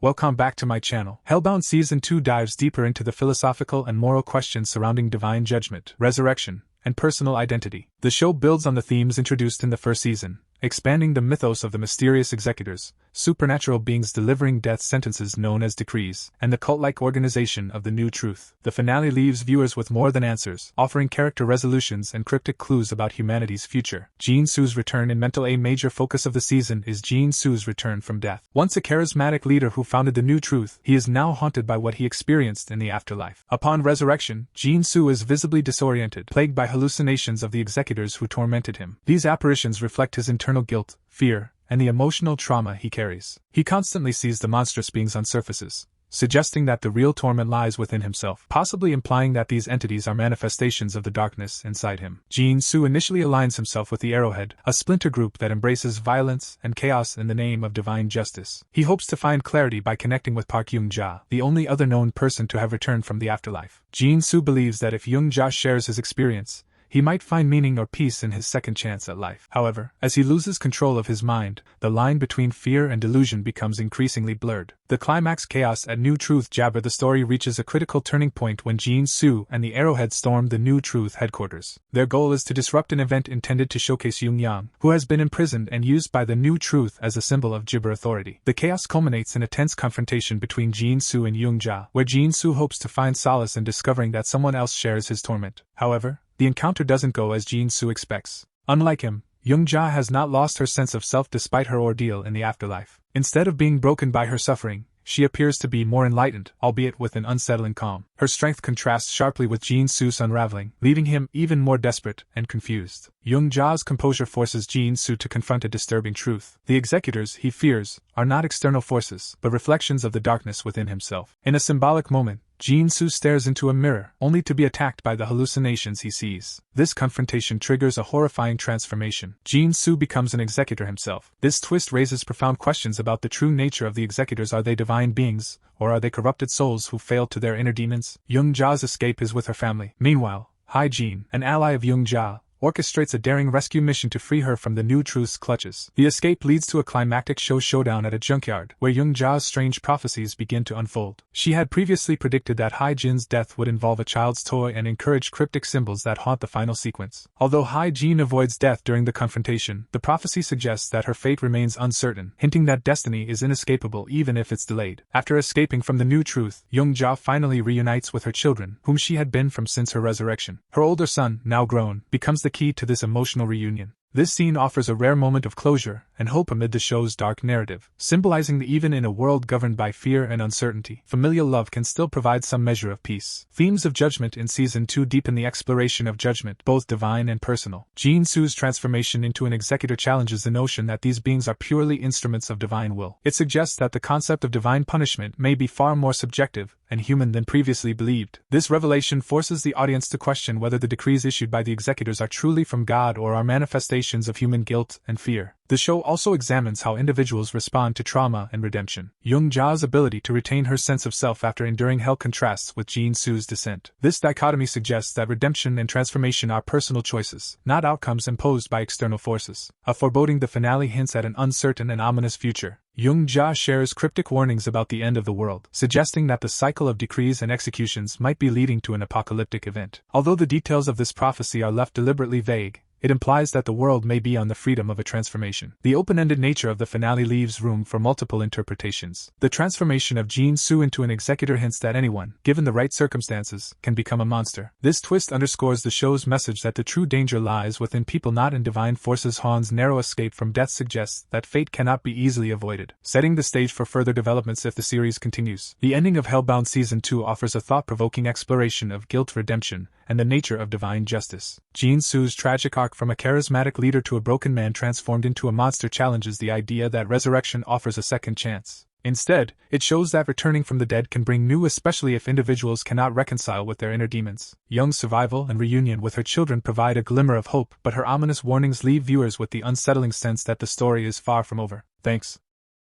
Welcome back to my channel. Hellbound Season 2 dives deeper into the philosophical and moral questions surrounding divine judgment, resurrection, and personal identity. The show builds on the themes introduced in the first season, expanding the mythos of the mysterious executors, supernatural beings delivering death sentences known as decrees, and the cult-like organization of the New Truth. The finale leaves viewers with more than answers, offering character resolutions and cryptic clues about humanity's future. Jin-Soo's return in Mental. A major focus of the season is Jin-Soo's return from death. Once a charismatic leader who founded the New Truth, he is now haunted by what he experienced in the afterlife. Upon resurrection, Jin-Soo is visibly disoriented, plagued by hallucinations of the executors who tormented him. These apparitions reflect his internal guilt, fear, and the emotional trauma he carries. He constantly sees the monstrous beings on surfaces, suggesting that the real torment lies within himself, possibly implying that these entities are manifestations of the darkness inside him. Jin-Soo initially aligns himself with the Arrowhead, a splinter group that embraces violence and chaos in the name of divine justice. He hopes to find clarity by connecting with Park Young-ja, the only other known person to have returned from the afterlife. Jin-Soo believes that if Young-ja shares his experience, he might find meaning or peace in his second chance at life. However, as he loses control of his mind, the line between fear and delusion becomes increasingly blurred. The climax chaos at New Truth Jabber. The story reaches a critical turning point when Jin-Soo and the Arrowhead storm the New Truth headquarters. Their goal is to disrupt an event intended to showcase Young-yang, who has been imprisoned and used by the New Truth as a symbol of Jibber authority. The chaos culminates in a tense confrontation between Jin-Soo and Young-ja, where Jin-Soo hopes to find solace in discovering that someone else shares his torment. However, the encounter doesn't go as Jin-Soo expects. Unlike him, Young-ja has not lost her sense of self despite her ordeal in the afterlife. Instead of being broken by her suffering, she appears to be more enlightened, albeit with an unsettling calm. Her strength contrasts sharply with Jin-Soo's unraveling, leaving him even more desperate and confused. Young-ja's composure forces Jin-Soo to confront a disturbing truth. The executors, he fears, are not external forces, but reflections of the darkness within himself. In a symbolic moment, Jin-Soo stares into a mirror, only to be attacked by the hallucinations he sees. This confrontation triggers a horrifying transformation. Jin-Soo becomes an executor himself. This twist raises profound questions about the true nature of the executors. Are they divine beings, or are they corrupted souls who failed to their inner demons? Young-ja's escape is with her family. Meanwhile, Hai-jin, an ally of Young-ja, orchestrates a daring rescue mission to free her from the New Truth's clutches. The escape leads to a climactic showdown at a junkyard, where Young-ja's strange prophecies begin to unfold. She had previously predicted that Hai-jin's death would involve a child's toy and encourage cryptic symbols that haunt the final sequence. Although Hai-jin avoids death during the confrontation, the prophecy suggests that her fate remains uncertain, hinting that destiny is inescapable even if it's delayed. After escaping from the New Truth, Young-ja finally reunites with her children, whom she had been from since her resurrection. Her older son, now grown, becomes the key to this emotional reunion. This scene offers a rare moment of closure and hope amid the show's dark narrative, symbolizing that even in a world governed by fear and uncertainty, familial love can still provide some measure of peace. Themes of judgment in Season 2 deepen the exploration of judgment, both divine and personal. Jin-Soo's transformation into an executor challenges the notion that these beings are purely instruments of divine will. It suggests that the concept of divine punishment may be far more subjective and human than previously believed. This revelation forces the audience to question whether the decrees issued by the executors are truly from God or are manifestations of human guilt and fear. The show also examines how individuals respond to trauma and redemption. Young-ja's ability to retain her sense of self after enduring hell contrasts with Jin-Soo's descent. This dichotomy suggests that redemption and transformation are personal choices, not outcomes imposed by external forces. A foreboding. The finale hints at an uncertain and ominous future. Young-ja shares cryptic warnings about the end of the world, suggesting that the cycle of decrees and executions might be leading to an apocalyptic event. Although the details of this prophecy are left deliberately vague, it implies that the world may be on the freedom of a transformation. The open-ended nature of the finale leaves room for multiple interpretations. The transformation of Jin-Soo into an executor hints that anyone, given the right circumstances, can become a monster. This twist underscores the show's message that the true danger lies within people, not in divine forces. Han's narrow escape from death suggests that fate cannot be easily avoided, setting the stage for further developments if the series continues. The ending of Hellbound Season 2 offers a thought-provoking exploration of guilt, redemption, and the nature of divine justice. Jin-Soo's tragic arc from a charismatic leader to a broken man transformed into a monster challenges the idea that resurrection offers a second chance. Instead, it shows that returning from the dead can bring new, especially if individuals cannot reconcile with their inner demons. Young's survival and reunion with her children provide a glimmer of hope, but her ominous warnings leave viewers with the unsettling sense that the story is far from over. Thanks.